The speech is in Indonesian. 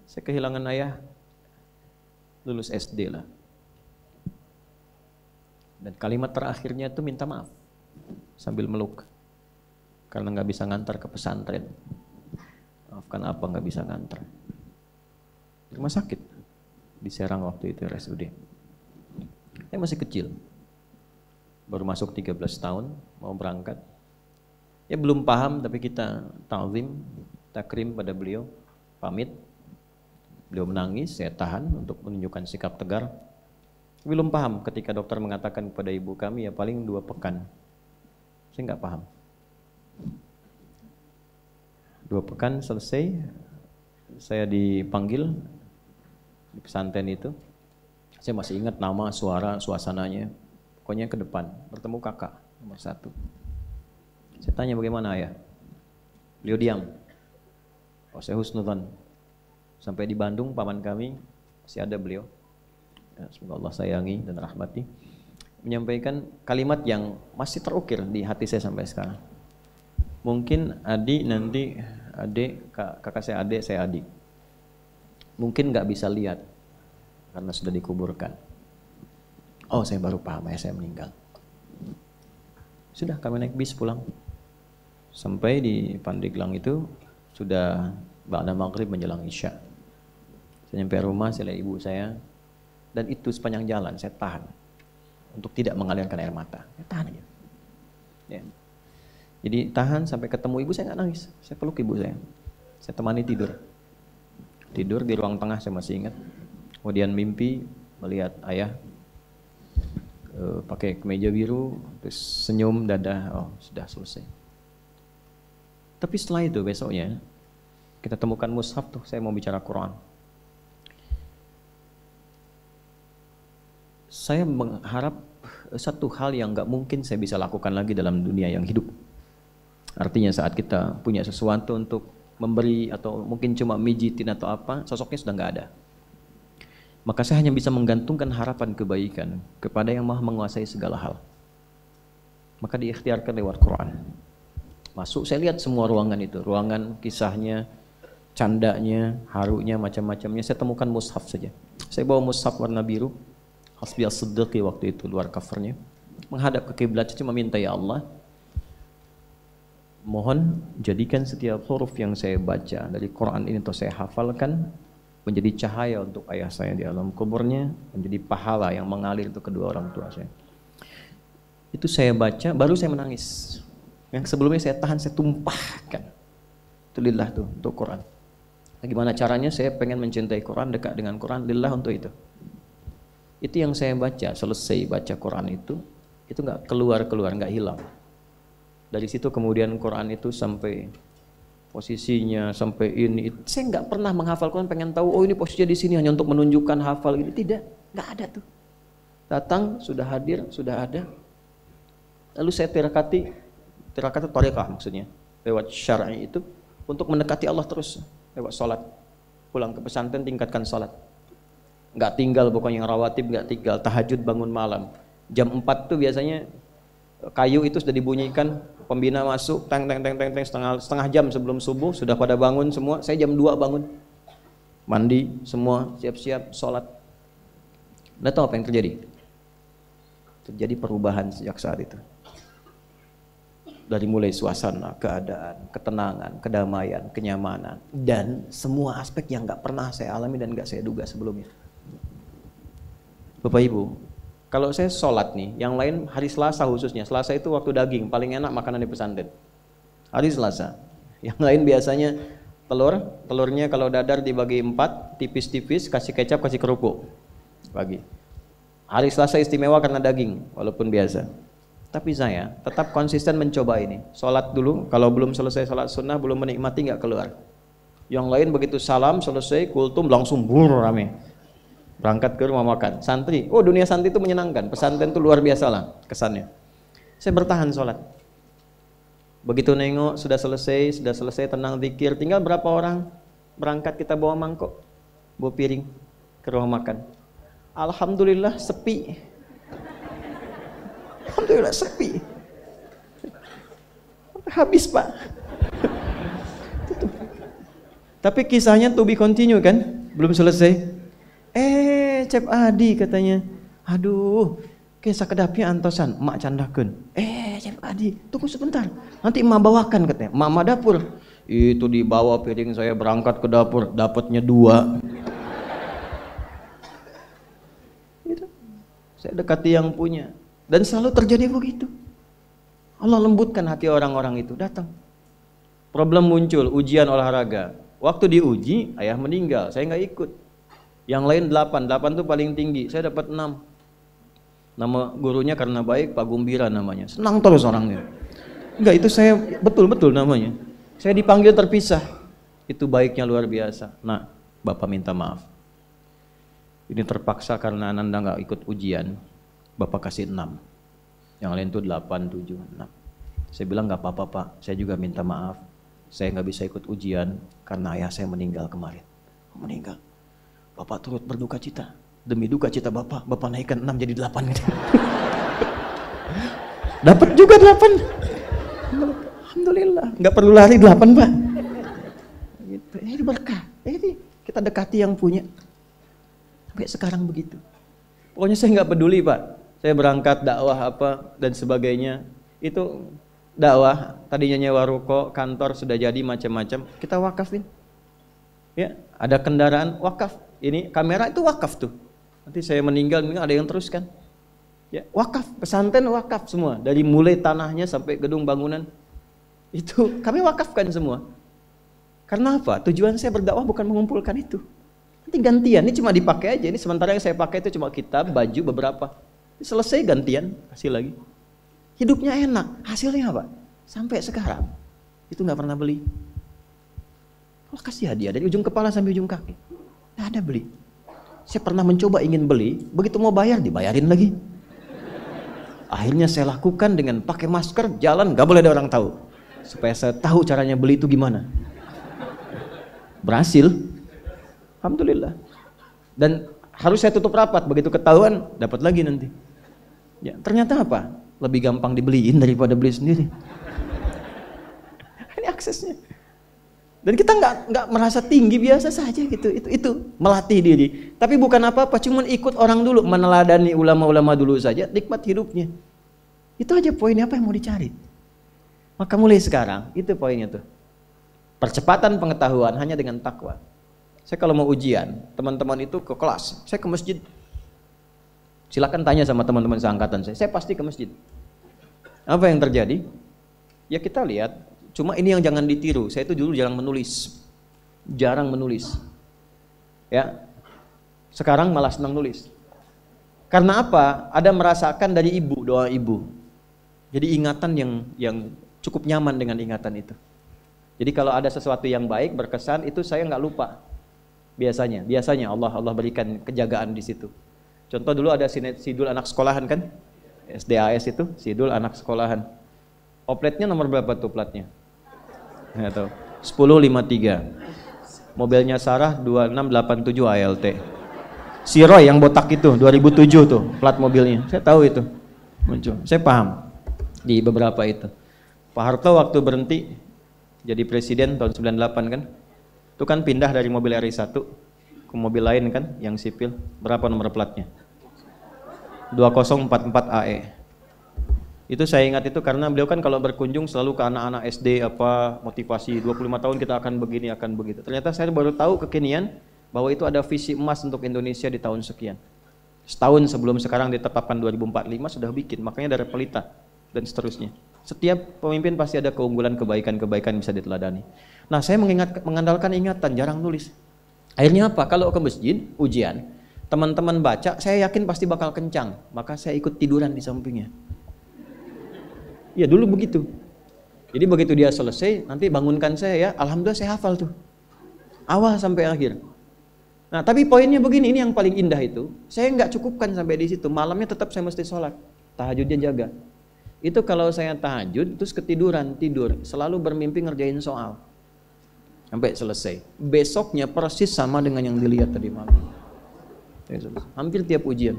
Saya kehilangan ayah lulus SD lah. Dan kalimat terakhirnya itu minta maaf sambil meluk karena nggak bisa ngantar ke pesantren. Maafkan apa nggak bisa ngantar? Di rumah sakit di Serang waktu itu RSUD. Saya masih kecil, baru masuk 13 tahun, mau berangkat. Ya belum paham, tapi kita ta'zim, takrim pada beliau, pamit. Beliau menangis, saya tahan untuk menunjukkan sikap tegar. Belum paham ketika dokter mengatakan kepada ibu kami ya paling 2 pekan. Saya nggak paham. 2 pekan selesai, saya dipanggil di pesantren itu. Saya masih ingat nama, suara, suasananya. Pokoknya ke depan, bertemu kakak nomor 1. Saya tanya bagaimana ayah? Beliau diam. Oh, saya husnudzan. Sampai di Bandung, paman kami, masih ada beliau. Ya, semoga Allah sayangi dan rahmati. Menyampaikan kalimat yang masih terukir di hati saya sampai sekarang. Mungkin adik nanti, kakak saya adik, saya adik. Mungkin nggak bisa lihat karena sudah dikuburkan. Oh, saya baru paham, ayah saya meninggal. Sudah, kami naik bis pulang. Sampai di Pandeglang itu sudah ba'da maghrib menjelang isya. Saya nyampe rumah, saya lihat ibu saya, dan itu sepanjang jalan saya tahan untuk tidak mengalirkan air mata. Saya tahan aja. Ya. Jadi tahan sampai ketemu ibu, saya nggak nangis. Saya peluk ibu saya. Saya temani tidur. Tidur di ruang tengah, saya masih ingat. Kemudian mimpi melihat ayah pakai kemeja biru, terus senyum, dadah, oh sudah selesai. Tapi setelah itu besoknya kita temukan mushaf tuh, saya mau bicara Quran. Saya mengharap satu hal yang nggak mungkin saya bisa lakukan lagi dalam dunia yang hidup. Artinya saat kita punya sesuatu untuk memberi atau mungkin cuma mijitin atau apa, sosoknya sudah nggak ada. Maka saya hanya bisa menggantungkan harapan kebaikan kepada yang maha menguasai segala hal. Maka diikhtiarkan lewat Quran. Masuk, saya lihat semua ruangan itu, ruangan kisahnya, candanya, harunya, macam-macamnya. Saya temukan mushaf saja. Saya bawa mushaf warna biru, Hasbi as-Siddiqi waktu itu, luar covernya. Menghadap ke kiblat, saya cuma minta, ya Allah, mohon jadikan setiap huruf yang saya baca dari Quran ini atau saya hafalkan menjadi cahaya untuk ayah saya di alam kuburnya, menjadi pahala yang mengalir untuk kedua orang tua saya. Itu saya baca, baru saya menangis. Yang sebelumnya saya tahan, saya tumpahkan. Itu lillah tuh, untuk Quran. Nah, gimana caranya saya pengen mencintai Quran, dekat dengan Quran, lillah untuk itu. Itu yang saya baca, selesai baca Quran itu nggak keluar, nggak hilang. Dari situ kemudian Quran itu sampai posisinya, sampai ini. Saya nggak pernah menghafal Quran, pengen tahu, oh ini posisinya di sini hanya untuk menunjukkan hafal gitu. Tidak, nggak ada tuh. Datang, sudah hadir, sudah ada. Lalu saya tirakati tariqah maksudnya, lewat syar'i itu untuk mendekati Allah terus, lewat sholat. Pulang ke pesantren tingkatkan sholat. Nggak tinggal pokoknya yang rawatib, nggak tinggal, tahajud bangun malam. Jam 4 tuh biasanya kayu itu sudah dibunyikan, pembina masuk, teng setengah jam sebelum subuh, sudah pada bangun semua. Saya jam 2 bangun, mandi semua, siap-siap sholat. Anda tahu apa yang terjadi? Terjadi perubahan sejak saat itu. Dari mulai suasana, keadaan, ketenangan, kedamaian, kenyamanan, dan semua aspek yang nggak pernah saya alami dan nggak saya duga sebelumnya. Bapak Ibu, kalau saya sholat nih, yang lain hari Selasa khususnya, Selasa itu waktu daging, paling enak makanan di pesantren. Hari Selasa. Yang lain biasanya telurnya kalau dadar dibagi 4, tipis-tipis, kasih kecap, kasih kerupuk. Bagi. Hari Selasa istimewa karena daging, walaupun biasa. Tapi saya tetap konsisten mencoba ini. Sholat dulu, kalau belum selesai sholat sunnah, belum menikmati nggak keluar. Yang lain begitu salam, selesai, kultum, langsung rame. Berangkat ke rumah makan. Santri, oh dunia santri itu menyenangkan. Pesantren itu luar biasa lah kesannya. Saya bertahan sholat. Begitu nengok, sudah selesai tenang zikir. Tinggal berapa orang berangkat, kita bawa mangkok, bawa piring ke rumah makan. Alhamdulillah sepi. Alhamdulillah sepi. Habis Pak. Tapi kisahnya to be continue kan, belum selesai. Cep Adi katanya, aduh, kisah kedapnya antosan, emak candakeun. Cep Adi, tunggu sebentar, nanti emak bawakan katanya. Mama dapur, itu dibawa piring saya berangkat ke dapur, dapatnya 2. Gitu. Saya dekati yang punya, dan selalu terjadi begitu. Allah lembutkan hati orang-orang itu, datang. Problem muncul, ujian olahraga. Waktu diuji, ayah meninggal, saya nggak ikut. Yang lain 8 tuh paling tinggi, saya dapat 6. Nama gurunya karena baik, Pak Gumbira namanya. Senang terus orangnya. Enggak, itu saya betul-betul namanya. Saya dipanggil terpisah. Itu baiknya luar biasa. Nah, Bapak minta maaf. Ini terpaksa karena Ananda nggak ikut ujian. Bapak kasih 6. Yang lain tuh 8, 7, 6. Saya bilang nggak apa-apa Pak, saya juga minta maaf. Saya nggak bisa ikut ujian karena ayah saya meninggal kemarin. Meninggal. Bapak turut berduka cita. Demi duka cita Bapak naikkan 6 jadi 8 gitu. Dapat juga 8. Alhamdulillah, nggak perlu lari 8 Pak. Gitu. Ini berkah. Ini kita dekati yang punya. Sampai sekarang begitu. Pokoknya saya nggak peduli Pak. Saya berangkat dakwah apa dan sebagainya. Itu dakwah, tadinya nyewa ruko, kantor sudah jadi macam-macam. Kita wakafin. Ya, ada kendaraan wakaf. Ini kamera itu wakaf tuh. Nanti saya meninggal ada yang teruskan. Ya, wakaf, pesantren wakaf semua. Dari mulai tanahnya sampai gedung bangunan. Itu kami wakafkan semua. Karena apa? Tujuan saya berdakwah bukan mengumpulkan itu. Nanti gantian, ini cuma dipakai aja. Ini sementara yang saya pakai itu cuma kitab, baju beberapa. Selesai gantian, kasih lagi. Hidupnya enak, hasilnya apa? Sampai sekarang itu nggak pernah beli. Allah kasih hadiah dari ujung kepala sampai ujung kaki. Nggak ada beli. Saya pernah mencoba ingin beli, begitu mau bayar dibayarin lagi. Akhirnya saya lakukan dengan pakai masker, jalan nggak boleh ada orang tahu, supaya saya tahu caranya beli itu gimana. Berhasil, alhamdulillah. Dan harus saya tutup rapat, begitu ketahuan dapat lagi nanti. Ya, ternyata apa? Lebih gampang dibeliin daripada beli sendiri. Ini aksesnya. Dan kita nggak merasa tinggi, biasa saja gitu. Itu melatih diri. Tapi bukan apa-apa, cuma ikut orang dulu, meneladani ulama-ulama dulu saja, nikmat hidupnya. Itu aja poinnya, apa yang mau dicari. Maka mulai sekarang, itu poinnya tuh. Percepatan pengetahuan hanya dengan takwa. Saya kalau mau ujian, teman-teman itu ke kelas, saya ke masjid. Silakan tanya sama teman-teman seangkatan saya pasti ke masjid. Apa yang terjadi? Ya kita lihat, cuma ini yang jangan ditiru. Saya itu dulu jarang menulis. Ya, sekarang malah senang nulis. Karena apa? Ada merasakan dari ibu, doa ibu. Jadi ingatan yang cukup nyaman dengan ingatan itu. Jadi kalau ada sesuatu yang baik berkesan itu saya nggak lupa. Biasanya Allah berikan kejagaan di situ. Contoh dulu ada sidul anak sekolahan kan? SDAS itu, sidul anak sekolahan. Opletnya nomor berapa tuh platnya? Nggak tahu. 1053. Mobilnya Sarah 2687 ALT. Si Roy yang botak itu 2007 tuh plat mobilnya. Saya tahu itu. Muncul. Saya paham di beberapa itu. Pak Harto waktu berhenti jadi presiden tahun 98 kan? Itu kan pindah dari mobil RI1 ke mobil lain kan yang sipil. Berapa nomor platnya? 2044 AE. Itu saya ingat itu karena beliau kan kalau berkunjung selalu ke anak-anak SD apa motivasi 25 tahun kita akan begini akan begitu. Ternyata saya baru tahu kekinian bahwa itu ada visi emas untuk Indonesia di tahun sekian. Setahun sebelum sekarang ditetapkan 2045 sudah bikin, makanya dari pelita dan seterusnya. Setiap pemimpin pasti ada keunggulan, kebaikan-kebaikan bisa diteladani. Nah, saya mengandalkan ingatan, jarang nulis. Akhirnya apa? Kalau ke masjid, ujian, teman-teman baca, saya yakin pasti bakal kencang, maka saya ikut tiduran di sampingnya. Ya dulu begitu. Jadi begitu dia selesai, nanti bangunkan saya ya, alhamdulillah saya hafal tuh. Awal sampai akhir. Nah, tapi poinnya begini, ini yang paling indah itu, saya nggak cukupkan sampai di situ, malamnya tetap saya mesti sholat, tahajudnya jaga. Itu kalau saya tahajud, terus ketiduran, tidur, selalu bermimpi ngerjain soal. Sampai selesai. Besoknya persis sama dengan yang dilihat tadi malam. Hampir tiap ujian.